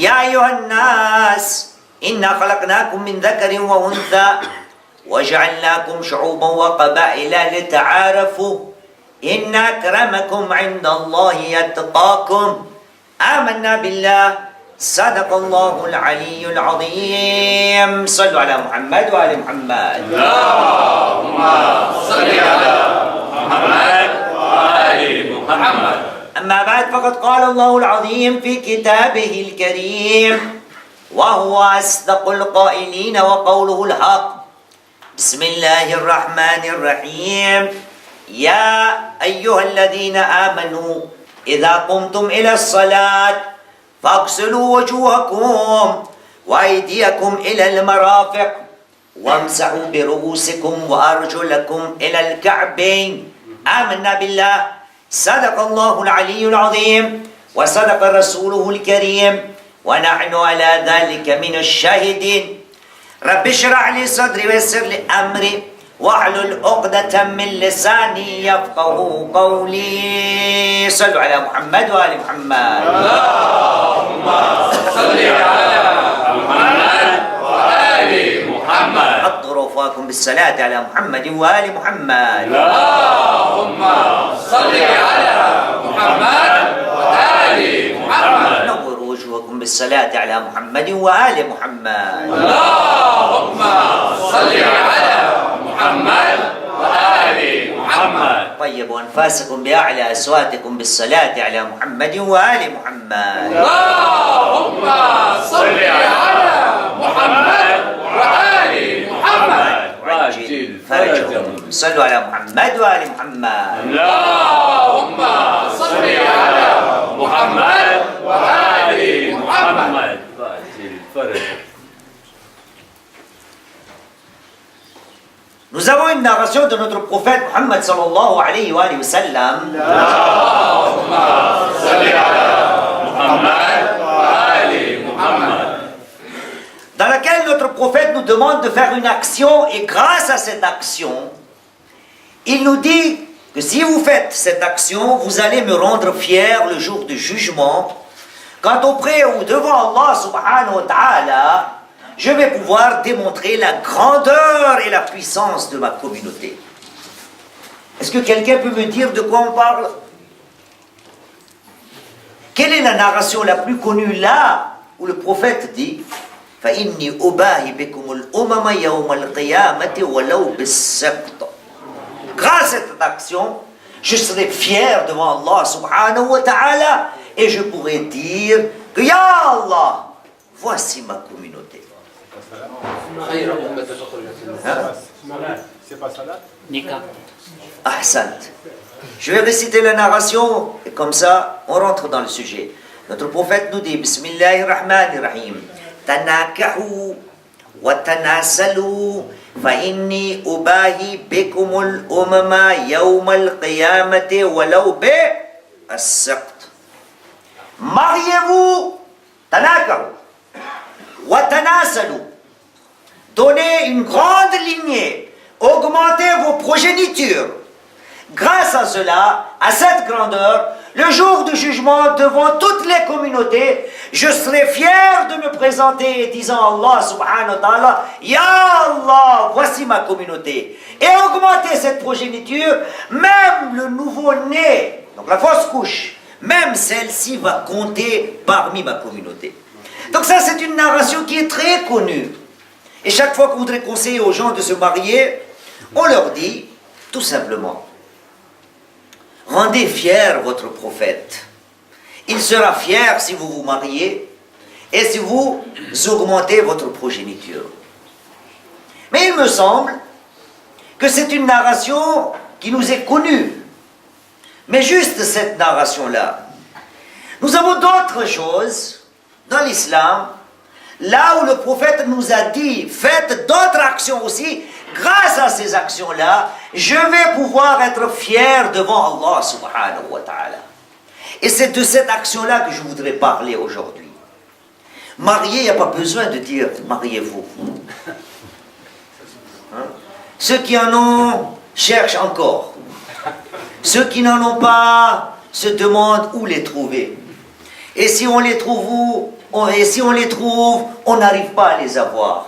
يا أيها الناس إنا خلقناكم من ذكر وأنثى وجعلناكم شعوبا وقبائل لتعارفوا إن أكرمكم عند الله يتقاكم آمنا بالله صدق الله العلي العظيم صلوا على محمد وآل محمد اللهم صل على محمد وآل محمد أما بعد فقد قال الله العظيم في كتابه الكريم وهو أصدق القائلين وقوله الحق بسم الله الرحمن الرحيم يا أيها الذين آمنوا إذا قمتم إلى الصلاة فاغسلوا وجوهكم وأيديكم إلى المرافق وامسحوا برؤوسكم وأرجلكم إلى الكعبين آمنا بالله صدق الله العلي العظيم وصدق رسوله الكريم ونحن على ذلك من الشاهدين رب اشرح لي صدري ويسر لي أمري واحلل عقدة من لساني يفقه قولي صلوا على محمد وآل محمد اللهم صل على محمد وآل محمد حضروا رفاكم بالصلاة على محمد وآل محمد اللهم صل على محمد وآل محمد نوروا وجوهكم بالصلاة على محمد وآل محمد اللهم صل على محمد وآل محمد طيبوا أنفاسكم بأعلى أصواتكم بالصلاة على محمد وآل محمد اللهم صل على محمد وآل محمد وعجل فرجهم صلوا على محمد وآل محمد اللهم صل على محمد وآل محمد وعجل فرجهم. Nous avons une narration de notre prophète Muhammad sallallahu alayhi wa sallam اللهم صل على محمد وآل محمد dans laquelle notre prophète nous demande de faire une action et grâce à cette action, il nous dit que si vous faites cette action, vous allez me rendre fier le jour du jugement, quand auprès ou devant Allah subhanahu wa ta'ala, je vais pouvoir démontrer la grandeur et la puissance de ma communauté. Est-ce que quelqu'un peut me dire de quoi on parle? Quelle est la narration la plus connue là où le prophète dit فَإِنِّي أُبَاهِ بِكُمُ الْأُمَمَ يَوْمَ الْقِيَامَةِ وَلَوْ بِالسَّقْطِ. Grâce à cette action, je serai fier devant Allah subhanahu wa ta'ala et je pourrai dire que Ya Allah, voici ma communauté. C'est pas salat. Ahsant. Je vais réciter la narration et comme ça on rentre dans le sujet. Notre prophète nous dit Bismillahirrahmanirrahim Tanakahu wa tanasalu fa inni ubahi bikumul umama yawmal qiyamati walau bi as-saqt. Mariez-vous, tanakahu wa tanasalu. Donnez une grande lignée, augmentez vos progénitures. Grâce à cela, à cette grandeur, le jour du jugement devant toutes les communautés, je serai fier de me présenter disant Allah subhanahu wa ta'ala, Ya Allah, voici ma communauté. Et augmenter cette progéniture, même le nouveau-né, donc la fausse couche, même celle-ci va compter parmi ma communauté. Donc ça c'est une narration qui est très connue. Et chaque fois qu'on voudrait conseiller aux gens de se marier, on leur dit tout simplement, rendez fier votre prophète. Il sera fier si vous vous mariez et si vous augmentez votre progéniture. Mais il me semble que c'est une narration qui nous est connue. Mais juste cette narration-là. Nous avons d'autres choses dans l'islam, là où le prophète nous a dit, faites d'autres actions aussi. Grâce à ces actions-là, je vais pouvoir être fier devant Allah subhanahu wa ta'ala. Et c'est de cette action-là que je voudrais parler aujourd'hui. Marié, il n'y a pas besoin de dire mariez-vous. Hein? Ceux qui en ont cherchent encore. Ceux qui n'en ont pas se demandent où les trouver. Et si on les trouve on n'arrive pas à les avoir.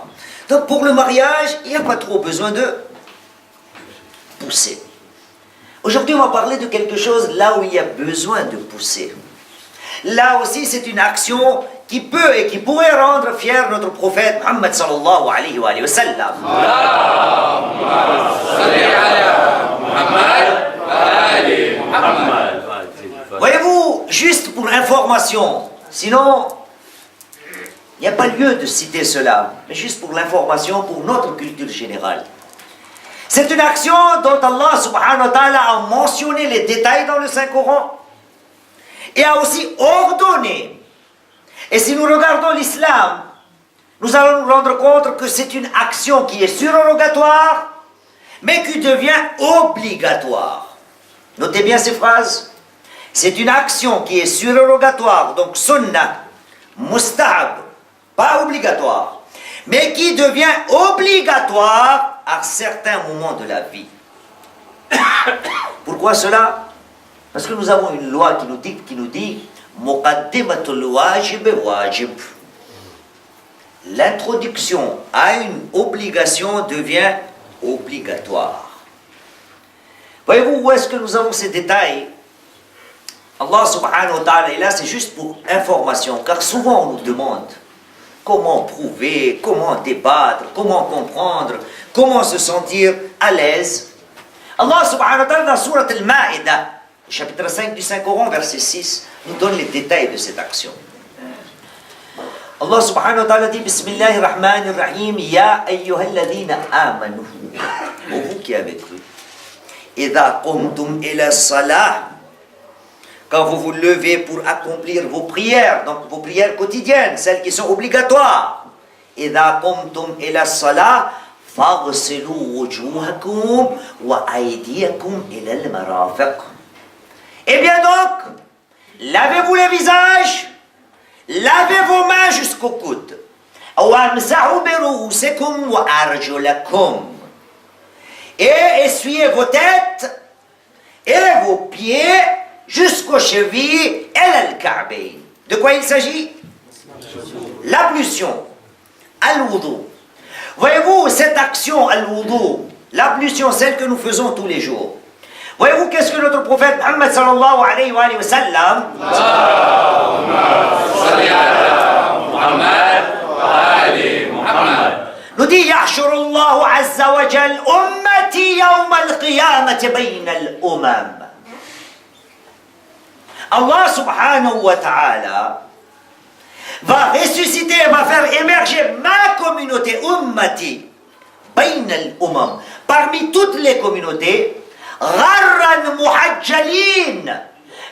Donc pour le mariage, il n'y a pas trop besoin de pousser. Aujourd'hui, on va parler de quelque chose là où il y a besoin de pousser. Là aussi, c'est une action qui peut et qui pourrait rendre fier notre prophète Muhammad sallallahu alayhi wa sallam. Voyez-vous, juste pour information, sinon il n'y a pas lieu de citer cela, mais juste pour l'information, pour notre culture générale. C'est une action dont Allah subhanahu wa ta'ala a mentionné les détails dans le Saint-Coran et a aussi ordonné. Et si nous regardons l'islam, nous allons nous rendre compte que c'est une action qui est surrogatoire, mais qui devient obligatoire. Notez bien ces phrases. C'est une action qui est surrogatoire, donc sunnah, mustahab, pas obligatoire, mais qui devient obligatoire à certains moments de la vie. Pourquoi cela? Parce que nous avons une loi qui nous dit muqaddimatul wajib wajib. L'introduction à une obligation devient obligatoire. Voyez-vous où est-ce que nous avons ces détails? Allah subhanahu wa ta'ala est là, c'est juste pour information, car souvent on nous demande comment prouver, comment débattre, comment comprendre, comment se sentir à l'aise. Allah subhanahu wa ta'ala dans Surat Al-Ma'idah, chapitre 5 du Saint-Coran, verset 6, nous donne les détails de cette action. Allah subhanahu wa ta'ala dit Bismillahir Rahmanir Rahim, Ya ayyuhalladhina amanu, vous qui avez cru, Idha qumtum ila salah, quand vous vous levez pour accomplir vos prières, donc vos prières quotidiennes, celles qui sont obligatoires. إِذَا قُمْتُمْ إِلَى الصَّلَاةِ فَاغْسِلُوا وُجُوهَكُمْ وَأَيْدِيَكُمْ إِلَى الْمَرَافِقِ. Eh bien donc, lavez-vous les visages, lavez vos mains jusqu'au coude. وَامْسَحُوا بِرُؤُوسِكُمْ وَأَرْجُلَكُمْ. Et essuyez vos têtes et vos pieds jusqu'aux chevilles et al-Ka'bayn. De quoi il s'agit? L'ablution, al-wudu. Voyez-vous, cette action, al-wudu, l'ablution, celle que nous faisons tous les jours. Voyez-vous, qu'est-ce que notre prophète Muhammad sallallahu alayhi wa sallam nous dit Yahshurullahu azza wa jal ummati yawm al-qiyamati bayna al-umam. Allah subhanahu wa ta'ala va ressusciter, va faire émerger ma communauté, ummati, bayna al-umam, parmi toutes les communautés, gharran muhajjalin.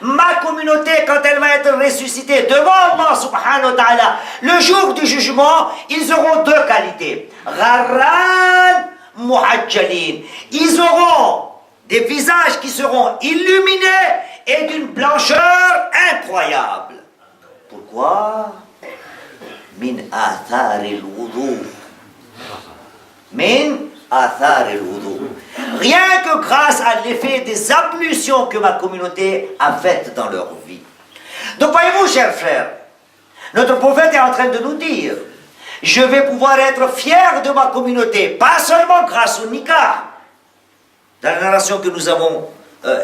Ma communauté, quand elle va être ressuscitée devant Allah subhanahu wa ta'ala, le jour du jugement, ils auront deux qualités. Gharran muhajjalin. Ils auront des visages qui seront illuminés et d'une blancheur incroyable. Pourquoi? Min athar al-wudu. Min athar al-wudu. Rien que grâce à l'effet des ablutions que ma communauté a faites dans leur vie. Donc voyez-vous, chers frères, notre prophète est en train de nous dire, je vais pouvoir être fier de ma communauté, pas seulement grâce au nikah, dans la narration que nous avons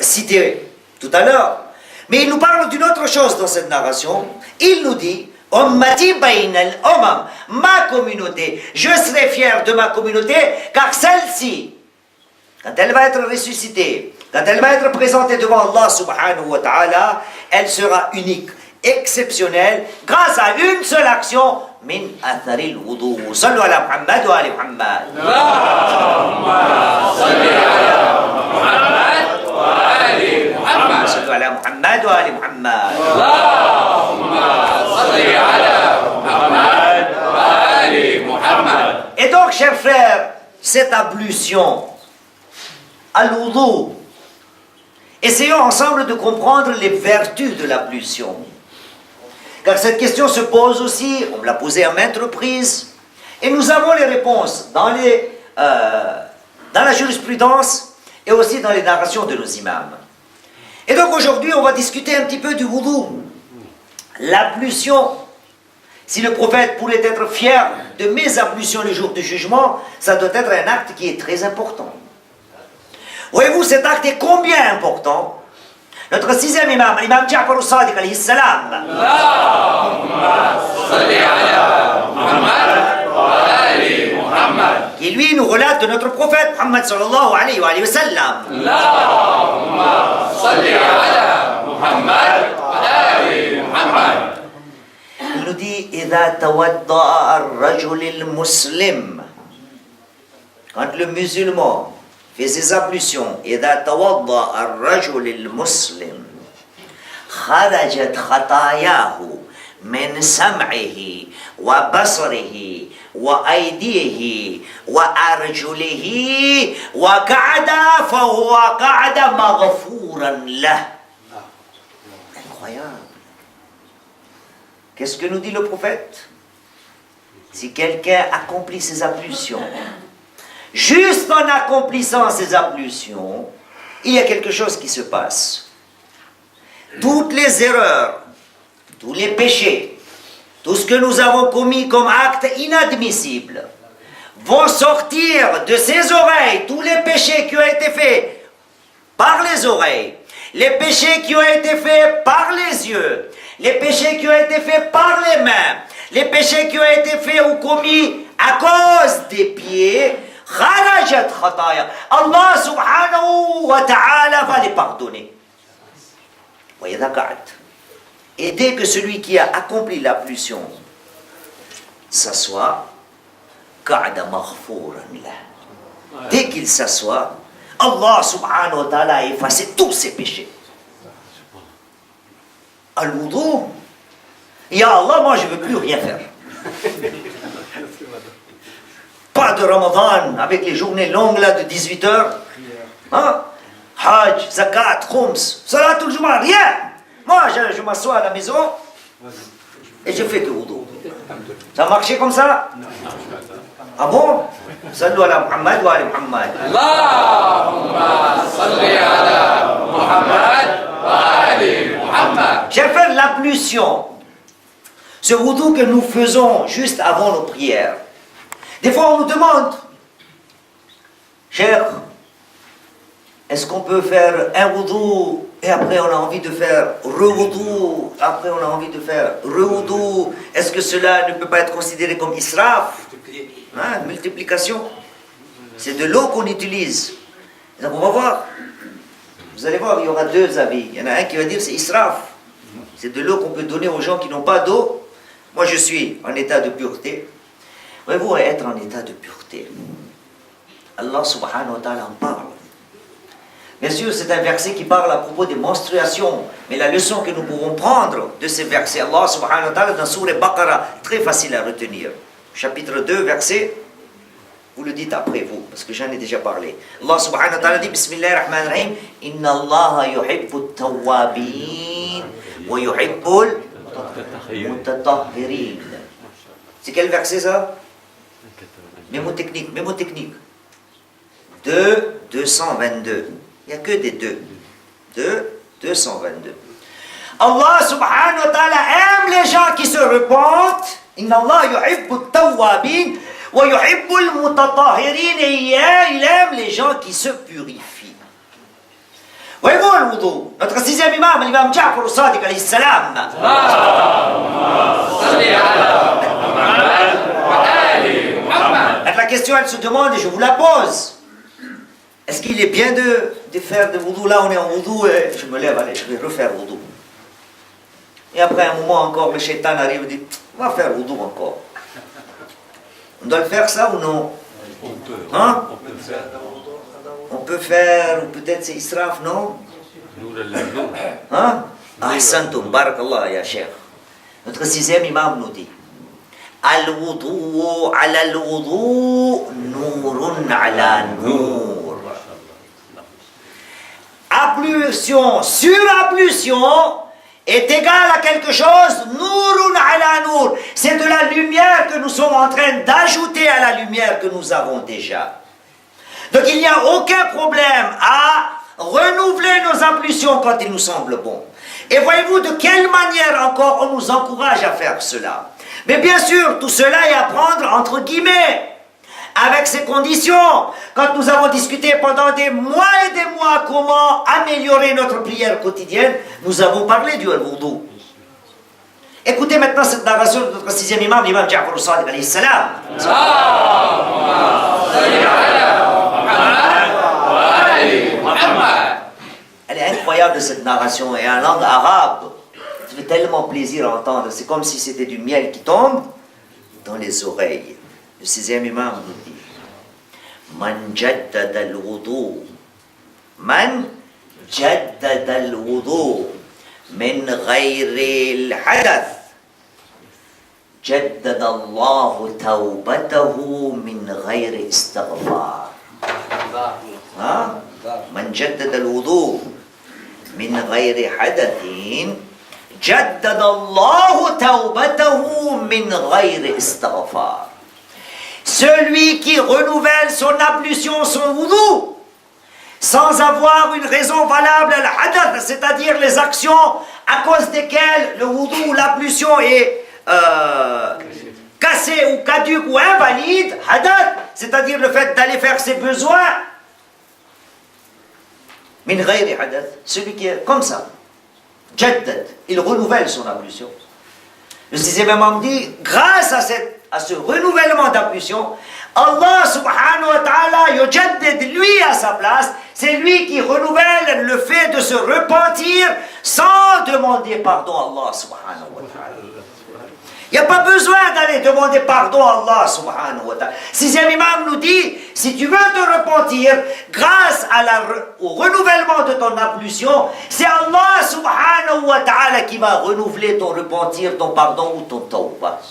citée tout à l'heure, mais il nous parle d'une autre chose dans cette narration. Il nous dit, Ummati bayna al-umam, ma communauté, je serai fier de ma communauté, car celle-ci, quand elle va être ressuscitée, quand elle va être présentée devant Allah subhanahu wa ta'ala, elle sera unique, exceptionnelle, grâce à une seule action, min athari al-wudu. Sallu ala Muhammad wa ali Muhammad. Allahumma salli ala Muhammad wa ali Muhammad. Sallu ala Muhammad wa ali Muhammad. Allahumma salli ala Muhammad wa ali Muhammad. Et donc, chers frères, cette ablution, al-wudu, essayons ensemble de comprendre les vertus de l'ablution. Car cette question se pose aussi, on me l'a posée à maintes reprises, et nous avons les réponses dans la jurisprudence et aussi dans les narrations de nos imams. Et donc aujourd'hui, on va discuter un petit peu du wudu. L'ablution, si le prophète pourrait être fier de mes ablutions le jour du jugement, ça doit être un acte qui est très important. Voyez-vous, cet acte est combien important? Notre sixième imam, l'imam Ja'far al-Sadiq alayhi salam, qui lui nous relate de notre prophète Muhammad sallallahu alayhi wa sallam. Il nous dit إذا توضأ الرجل المسلم, quand le musulman fait ses ablutions, إذا توضأ الرجل المسلم خرجت خطاياه من سمعه وبصره وأيديه وأرجله وقعد فهو قعد مغفورا له. Incroyable. Qu'est-ce que nous dit le prophète? Si quelqu'un accomplit ses ablutions, juste en accomplissant ses ablutions, il y a quelque chose qui se passe. Toutes les erreurs, tous les péchés, tout ce que nous avons commis comme acte inadmissible, vont sortir de ses oreilles, tous les péchés qui ont été faits par les oreilles, les péchés qui ont été faits par les yeux, les péchés qui ont été faits par les mains, les péchés qui ont été faits ou commis à cause des pieds, kharajat khataya. Allah subhanahu wa ta'ala va les pardonner. Et dès que celui qui a accompli l'ablution s'assoit, dès qu'il s'assoit, Allah subhanahu wa ta'ala a effacé tous ses péchés. Al-wudu, ya Allah, moi je ne veux plus rien faire. Pas de Ramadan avec les journées longues là de 18 heures. Hein? Hajj, zakat, khums, salat tout le jour, rien. Moi je m'assois à la maison et je fais que wudu. Ça a marché comme ça? Ah bon? Sallu ala Muhammad wa ala Muhammad. Allahumma salli ala Muhammad wa ala Muhammad. J'ai fait l'ablution. Ce wudu que nous faisons juste avant nos prières. Des fois on nous demande, cher, est-ce qu'on peut faire un wudu et après on a envie de faire re-wudu, après on a envie de faire re-wudu, est-ce que cela ne peut pas être considéré comme israf? Hein, multiplication. C'est de l'eau qu'on utilise. Donc on va voir. Vous allez voir, il y aura deux avis. Il y en a un qui va dire c'est israf. C'est de l'eau qu'on peut donner aux gens qui n'ont pas d'eau. Moi je suis en état de pureté. Voyez-vous, être en état de pureté. Allah subhanahu wa ta'ala en parle. Bien sûr, c'est un verset qui parle à propos des menstruations. Mais la leçon que nous pouvons prendre de ces versets, Allah subhanahu wa ta'ala dans Sourate Baqarah, très facile à retenir. Chapitre 2, verset, vous le dites après vous, parce que j'en ai déjà parlé. Allah subhanahu wa ta'ala dit, Bismillahirrahmanirrahim, Inna Allah yuhibbu tawwabin wa yuhibbu mutatahhirin. C'est quel verset ça? Mémotechnique. 2, 222. Il n'y a que des deux. 2, 222. Allah subhanahu wa ta'ala aime les gens qui se repentent. Inna Allah yuhibbu tawwabin wa yuhibbu al-mutatahhirin. Et il aime les gens qui se purifient. Voyez-vous le wudu? Notre sixième imam, l'imam Ja'far al-Sadiq alayhi salam. La question elle se demande et je vous la pose. Est-ce qu'il est bien de faire de wudu? Là on est en wudu et je me lève, allez, je vais refaire wudu. Et après un moment encore, le shaitan arrive et dit, on va faire wudu encore. On doit le faire ça ou non? Hein? On peut faire, ou peut-être c'est israf, non? Hein? Ahsantum, barakallah ya cheikh. Notre sixième imam nous dit, Al-wudu ala al-wudu, nurun ala nur. Ablution sur ablution est égal à quelque chose, nurun ala nur. C'est de la lumière que nous sommes en train d'ajouter à la lumière que nous avons déjà. Donc il n'y a aucun problème à renouveler nos ablutions quand il nous semble bon. Et voyez-vous de quelle manière encore on nous encourage à faire cela. Mais bien sûr, tout cela est à prendre entre guillemets, avec ces conditions. Quand nous avons discuté pendant des mois et des mois comment améliorer notre prière quotidienne, nous avons parlé du al-wudu. Écoutez maintenant cette narration de notre sixième imam, l'imam Ja'far al-Sadiq alayhi salam. Elle est incroyable cette narration et en langue arabe. Ça fait tellement plaisir à entendre. C'est comme si c'était du miel qui tombe dans les oreilles. Le sixième imam nous dit Man jaddada al-wudu Man jaddada al-wudu min ghayri al-hadath جدد الله توبته من غير استغفار من جدد الوضوء من غير حدث جدد الله توبته من غير استغفار. Celui qui renouvelle son ablution, son wudu, sans avoir une raison valable à l'hadath, c'est-à-dire les actions à cause desquelles le wudu ou l'ablution est cassé ou caduque ou invalide, hadath, c'est-à-dire le fait d'aller faire ses besoins, min ghayri hadath, celui qui est comme ça, jaddad, il renouvelle son ablution. Le sixième imam dit, grâce à ce renouvellement d'ablution, Allah subhanahu wa ta'ala yujaddid, lui à sa place, c'est lui qui renouvelle le fait de se repentir sans demander pardon à Allah subhanahu wa ta'ala. Il n'y a pas besoin d'aller demander pardon à Allah subhanahu wa ta'ala. Sixième imam nous dit, si tu veux te repentir, grâce au renouvellement de ton ablution, c'est Allah subhanahu wa ta'ala qui va renouveler ton repentir, ton pardon ou ton tawbah.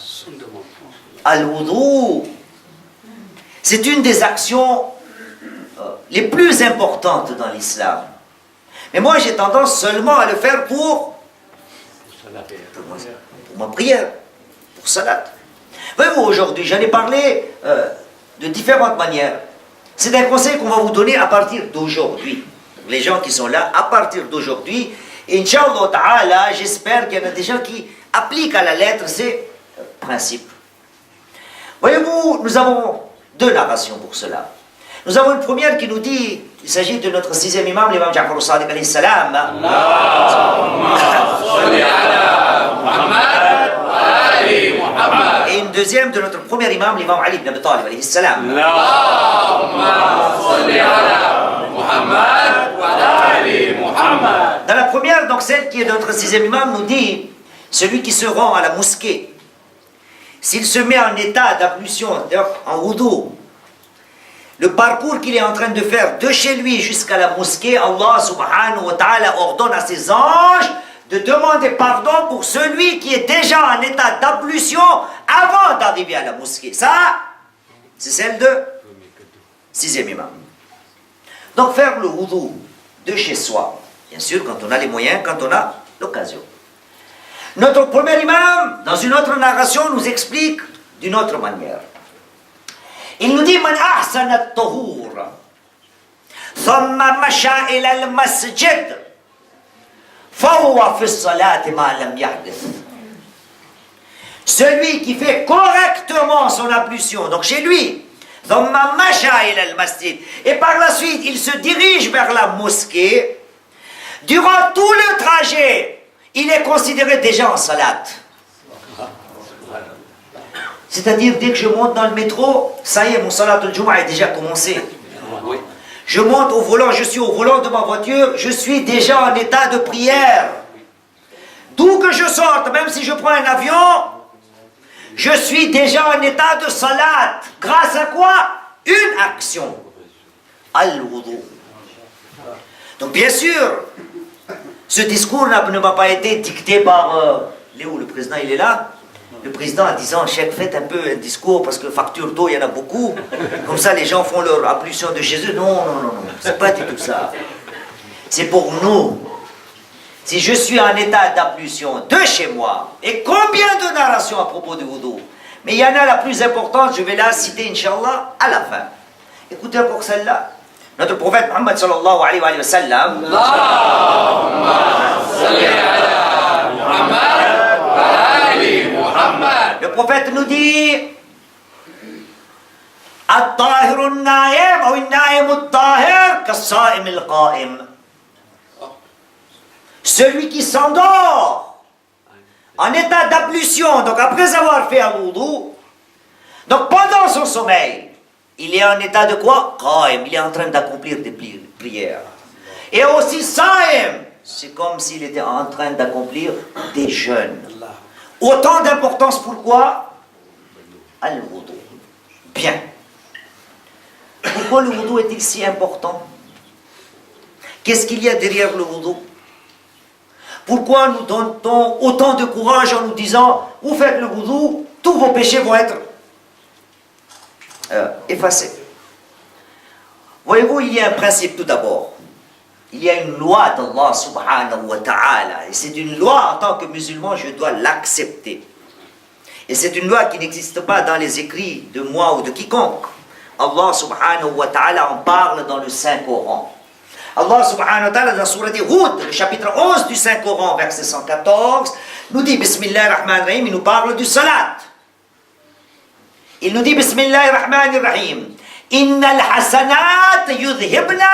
Al-wudu, c'est une des actions les plus importantes dans l'islam. Mais moi j'ai tendance seulement à le faire pour ma prière. Salat. Voyez-vous, aujourd'hui, j'en ai parlé de différentes manières. C'est un conseil qu'on va vous donner à partir d'aujourd'hui. Les gens qui sont là, à partir d'aujourd'hui, Inch'Allah Ta'ala, j'espère qu'il y en a des gens qui appliquent à la lettre ces principes. Voyez-vous, nous avons deux narrations pour cela. Nous avons une première qui nous dit, il s'agit de notre sixième imam, l'imam Ja'far al-Sadiq alayhi salam. Et une deuxième de notre premier imam, l'imam Ali ibn Abi Talib alayhi salam. Dans la première, donc celle qui est de notre sixième imam, nous dit, celui qui se rend à la mosquée, s'il se met en état d'ablution, en wudu, le parcours qu'il est en train de faire de chez lui jusqu'à la mosquée, Allah subhanahu wa ta'ala ordonne à ses anges de demander pardon pour celui qui est déjà en état d'ablution avant d'arriver à la mosquée. Ça, c'est celle de sixième imam. Donc faire le wudu de chez soi, bien sûr quand on a les moyens, quand on a l'occasion. Notre premier imam, dans une autre narration, nous explique d'une autre manière. Il nous dit, Man ahsan at-tahur, thumma masha ila al-masjid, fahuwa fi as-salati ma lam yahdith. Celui qui fait correctement son ablution, donc chez lui, thumma masha ila al-masjid, et par la suite, il se dirige vers la mosquée, durant tout le trajet, il est considéré déjà en salat. C'est-à-dire, dès que je monte dans le métro, ça y est, mon salat al-Jumu'ah est déjà commencé. Je monte au volant, je suis au volant de ma voiture, je suis déjà en état de prière. D'où que je sorte, même si je prends un avion, je suis déjà en état de salat. Grâce à quoi? Une action. Al-wudu. Donc bien sûr, ce discours ne m'a pas été dicté par... Léo, le président, il est là. Le président en disant, chef, faites un peu un discours parce que facture d'eau, il y en a beaucoup. Comme ça, les gens font leur ablution de Jésus. Non, non, non, non. C'est pas du tout ça. C'est pour nous. Si je suis en état d'ablution de chez moi, et combien de narrations à propos de wudu? Mais il y en a la plus importante, je vais la citer, Inch'Allah, à la fin. Écoutez encore celle-là. Notre prophète Muhammad sallallahu alayhi wa sallam. محمد وآل محمد. Le prophète nous dit الطاهر النائم أو النائم الطاهر كالصائم القائم. Celui qui s'endort en état d'ablution, donc après avoir fait un wudu, donc pendant son sommeil, il est en état de quoi? Qaim, il est en train d'accomplir des prières. Et aussi saim, c'est comme s'il était en train d'accomplir des jeûnes. Autant d'importance, pourquoi? Al-wudu. Bien. Pourquoi le wudu est-il si important? Qu'est-ce qu'il y a derrière le wudu? Pourquoi nous donnons autant de courage en nous disant, vous faites le wudu, tous vos péchés vont être effacés. Voyez-vous, il y a un principe tout d'abord. Il y a une loi d'Allah subhanahu wa ta'ala. Et c'est une loi, en tant que musulman, je dois l'accepter. Et c'est une loi qui n'existe pas dans les écrits de moi ou de quiconque. Allah subhanahu wa ta'ala en parle dans le Saint-Coran. Allah subhanahu wa ta'ala dans Surah Hud, le chapitre 11 du Saint-Coran, verset 114, nous dit Bismillah ar-Rahman ar-Rahim, il nous parle du salat. Il nous dit Bismillah ar-Rahman ar-Rahim, Innal hasanat yudhibna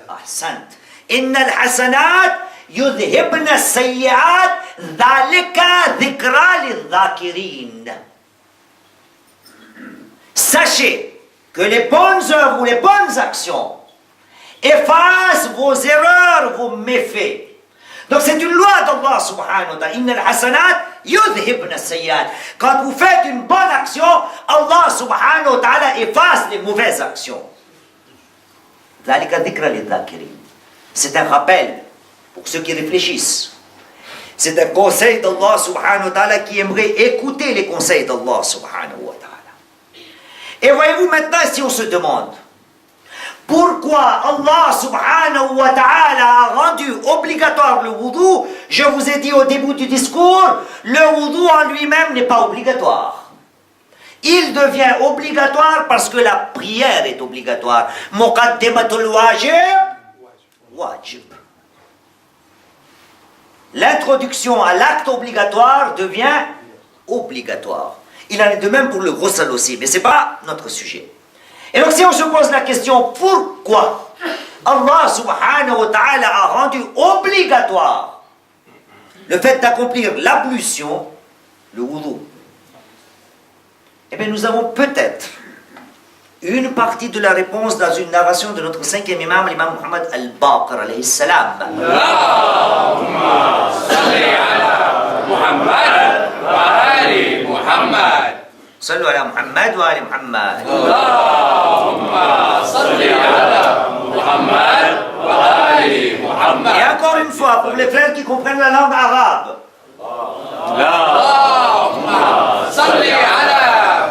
ahsant. Innal hasanat yudhibna sayyi'at dhalika dhikra lidh-dhakirin. Sachez que les bonnes œuvres ou les bonnes actions efface vos erreurs, vos méfaits. Donc c'est une loi d'Allah subhanahu wa ta'ala. Innal hasanat yudhibna sayyat. Quand vous faites une bonne action, Allah subhanahu wa ta'ala efface les mauvaises actions. Dhalika dhikra lidh-dhakirin. C'est un rappel pour ceux qui réfléchissent. C'est un conseil d'Allah subhanahu wa ta'ala qui aimerait écouter les conseils d'Allah subhanahu wa ta'ala. Et voyez-vous maintenant, si on se demande pourquoi Allah subhanahu wa ta'ala a rendu obligatoire le wudu, je vous ai dit au début du discours, le wudu en lui-même n'est pas obligatoire. Il devient obligatoire parce que la prière est obligatoire. Muqaddimatul wajib, wajib. L'introduction à l'acte obligatoire devient obligatoire. Il en est de même pour le ghusl aussi, mais ce n'est pas notre sujet. Et donc si on se pose la question, pourquoi Allah subhanahu wa ta'ala a rendu obligatoire le fait d'accomplir l'ablution, le wudu? Eh bien nous avons peut-être une partie de la réponse dans une narration de notre cinquième imam, l'imam Muhammad al-Baqir alayhi salam. Allahumma salli ala Muhammad wa ali Muhammad. صلوا على محمد وآل محمد. اللهم صل على محمد وآل محمد. Et encore une fois, pour les frères qui comprennent la langue arabe. اللهم صل على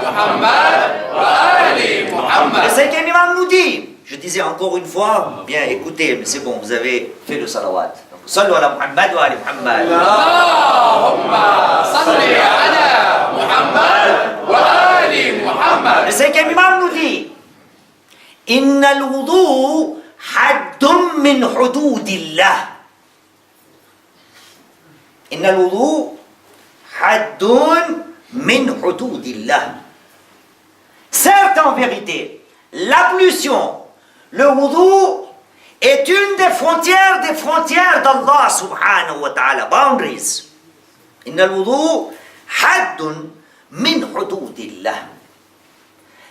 محمد وآل محمد. Le cinquième imam nous dit, je disais encore une fois, bien écoutez, mais c'est bon, vous avez fait le salawat. Donc, صلوا على محمد وآل محمد. اللهم صل على محمد وآل محمد. Le cinquième imam nous dit إن الوضوء حد من حدود الله. إن الوضوء حد من حدود الله. Certes, en vérité, l'ablution, le wudu, est une des frontières d'Allah subhanahu wa ta'ala, boundaries. إن الوضوء حد من حدود الله.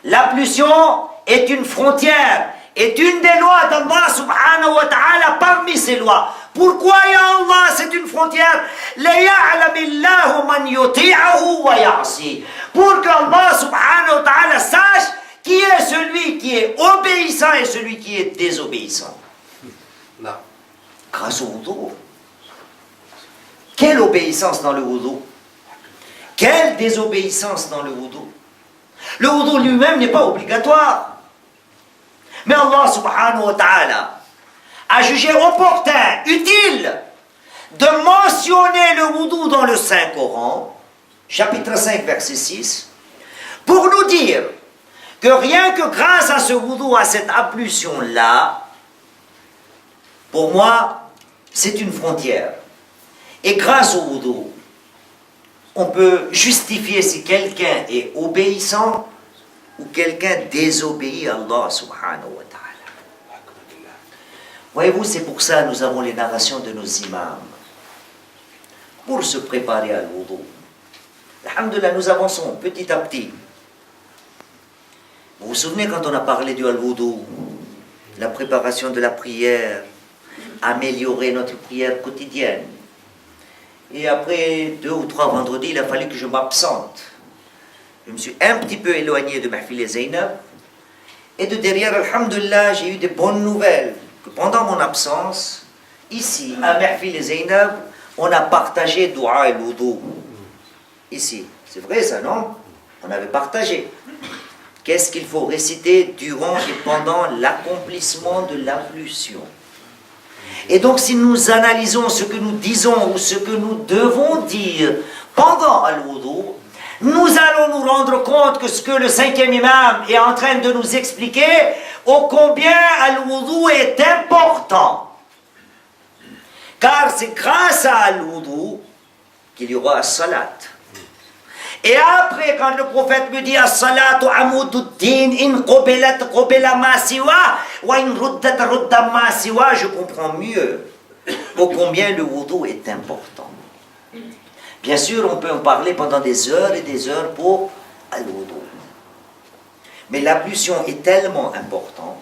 L'ablution est une frontière, est une des lois d'Allah subhanahu wa ta'ala parmi ces lois. Pourquoi, ya Allah, c'est une frontière? لَيَعْلَمِ اللَّهُ مَنْ يُطِيعَهُ وَيَعْصِيهِ. Pour que Allah subhanahu wa ta'ala sache qui est celui qui est obéissant et celui qui est désobéissant. Grâce au wudu. Quelle obéissance dans le wudu? Quelle désobéissance dans le wudu? Le wudu lui-même n'est pas obligatoire. Mais Allah subhanahu wa ta'ala a jugé opportun, utile, de mentionner le wudu dans le Saint-Coran, chapitre 5, verset 6, pour nous dire que rien que grâce à ce wudu, à cette ablution-là, pour moi, c'est une frontière. Et grâce au wudu, on peut justifier si quelqu'un est obéissant ou quelqu'un désobéit à Allah subhanahu wa ta'ala. Voyez-vous, c'est pour ça que nous avons les narrations de nos imams. Pour se préparer à l'wudu. Alhamdulillah, nous avançons petit à petit. Vous vous souvenez quand on a parlé du al-wudu, la préparation de la prière, améliorer notre prière quotidienne. Et après 2 ou 3 vendredis, il a fallu que je m'absente. Je me suis un petit peu éloigné de Mahfil et Zainab. Et de derrière, alhamdulillah, j'ai eu des bonnes nouvelles. Que pendant mon absence, ici, à Mahfil et Zainab, on a partagé Dua et Wudu. Ici. C'est vrai ça, non? On avait partagé. Qu'est-ce qu'il faut réciter durant et pendant l'accomplissement de l'ablution? Et donc, si nous analysons ce que nous disons ou ce que nous devons dire pendant Al-Wudu, nous allons nous rendre compte que ce que le 5e imam est en train de nous expliquer, ô combien Al-Wudu est important. Car c'est grâce à Al-Wudu qu'il y aura As-Salat. Et après, quand le prophète me dit As-salatu amududdin in qubila ma siwa wa in ruddat rudda ma siwa, je comprends mieux ô combien le wudu est important. Bien sûr, on peut en parler pendant des heures et des heures pour al-wudu. Mais l'ablution est tellement importante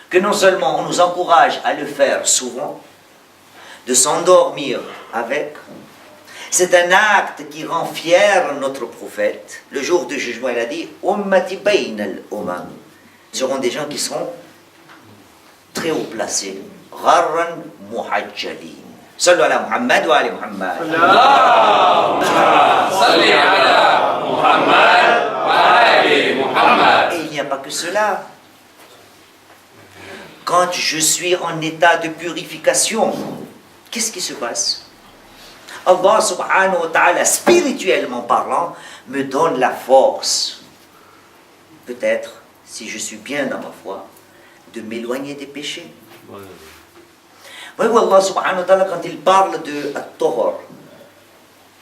que non seulement on nous encourage à le faire souvent, de s'endormir avec. C'est un acte qui rend fier notre prophète. Le jour du jugement, il a dit Ummati bayna al-umam. Ce seront des gens qui seront très haut placés. Gharran muhajjalin. Sallu ala Muhammad wa ali Muhammad. Salli ala Muhammad wa ali Muhammad. Et il n'y a pas que cela. Quand je suis en état de purification, qu'est-ce qui se passe? Allah subhanahu wa ta'ala, spirituellement parlant, me donne la force, peut-être, si je suis bien dans ma foi, de m'éloigner des péchés. Voyez-vous, Allah subhanahu wa ta'ala, quand il parle de at-tahar,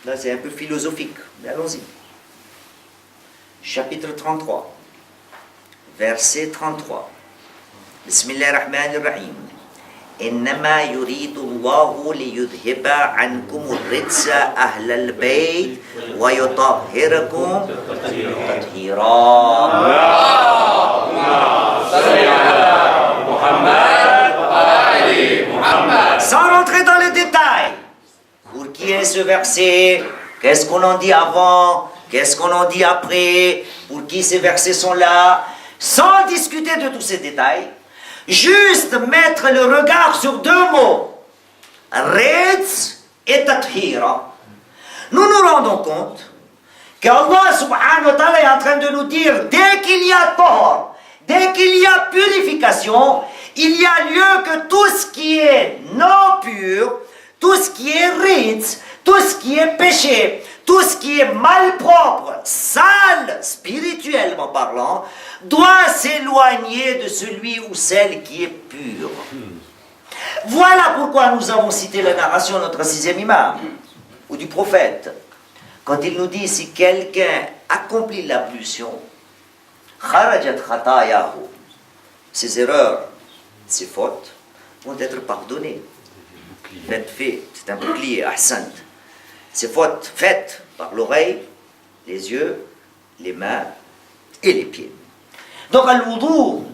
là c'est un peu philosophique, mais allons-y. Chapitre 33, verset 33. Bismillahir-Rahmanir-Rahim. إنما يريد الله ليذهب عنكم الرجس أهل البيت ويطهركم تطهيرا. Sans rentrer dans les détails, pour qui est ce verset? Qu'est-ce qu'on en dit avant? Qu'est-ce qu'on en dit après? Pour qui ces versets sont là? Sans discuter de tous ces détails, juste mettre le regard sur 2 mots, Ritz et Tathira. Nous nous rendons compte qu'Allah subhanahu wa ta'ala est en train de nous dire, dès qu'il y a tahor, dès qu'il y a purification, il y a lieu que tout ce qui est non pur, tout ce qui est Ritz, tout ce qui est péché, tout ce qui est malpropre, sale, spirituellement parlant, doit s'éloigner de celui ou celle qui est pur. Voilà pourquoi nous avons cité la narration de notre 6e imam, ou du prophète, quand il nous dit si quelqu'un accomplit l'ablution, kharajat khatayahu, ses erreurs, ses fautes vont être pardonnées. Fait, c'est un bouclier, ahsant. Ces fautes faites par l'oreille, les yeux, les mains et les pieds. Donc, al-wudu,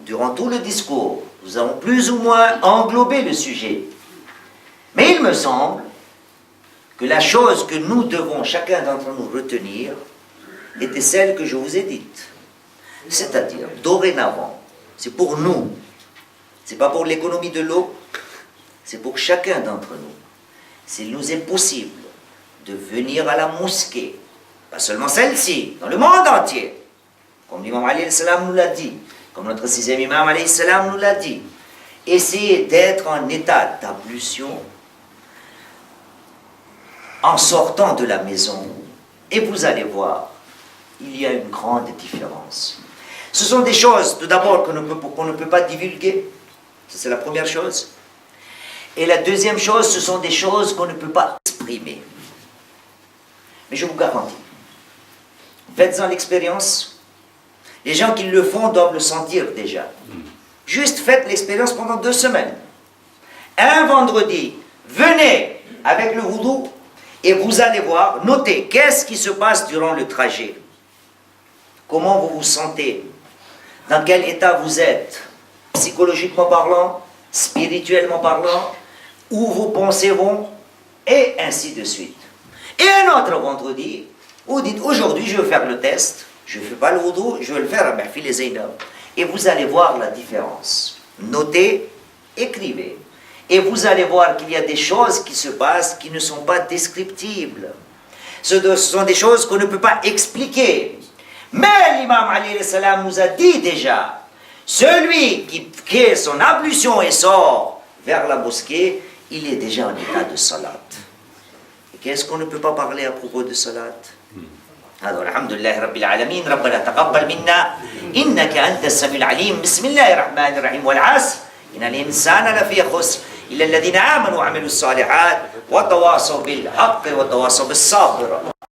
durant tout le discours, nous avons plus ou moins englobé le sujet. Mais il me semble que la chose que nous devons chacun d'entre nous retenir était celle que je vous ai dite. C'est-à-dire, dorénavant, c'est pour nous, c'est pas pour l'économie de l'eau, c'est pour chacun d'entre nous. S'il nous est possible de venir à la mosquée, pas seulement celle-ci, dans le monde entier, comme l'imam alayhi salam nous l'a dit, comme notre 6e imam alayhi salam nous l'a dit, essayez d'être en état d'ablution en sortant de la maison, et vous allez voir, il y a une grande différence. Ce sont des choses, tout d'abord, qu'on ne peut pas divulguer, ça c'est la première chose. Et la deuxième chose, ce sont des choses qu'on ne peut pas exprimer. Mais je vous garantis, faites-en l'expérience. Les gens qui le font doivent le sentir déjà. Juste faites l'expérience pendant 2 semaines. Un vendredi, venez avec le wudu et vous allez voir, notez, qu'est-ce qui se passe durant le trajet? Comment vous vous sentez? Dans quel état vous êtes? Psychologiquement parlant, spirituellement parlant, où vos pensées vont, et ainsi de suite. Et un autre vendredi, vous dites, aujourd'hui je vais faire le test, je ne fais pas le wudu, je vais le faire à Mahfil et Zainab. Et vous allez voir la différence. Notez, écrivez. Et vous allez voir qu'il y a des choses qui se passent qui ne sont pas descriptibles. Ce sont des choses qu'on ne peut pas expliquer. Mais l'imam alayhi salam nous a dit déjà, celui qui fait son ablution et sort vers la mosquée, il est déjà en état de salat. Et qu'est-ce qu'on ne peut pas parler à propos de salat? هذا والحمد لله رب العالمين ربنا تقبل منا إنك أنت السميع العليم بسم الله الرحمن الرحيم والعصر إن الإنسان لفي خسر إلا الذين آمنوا وعملوا الصالحات وتواصوا بالحق وتواصوا بالصبر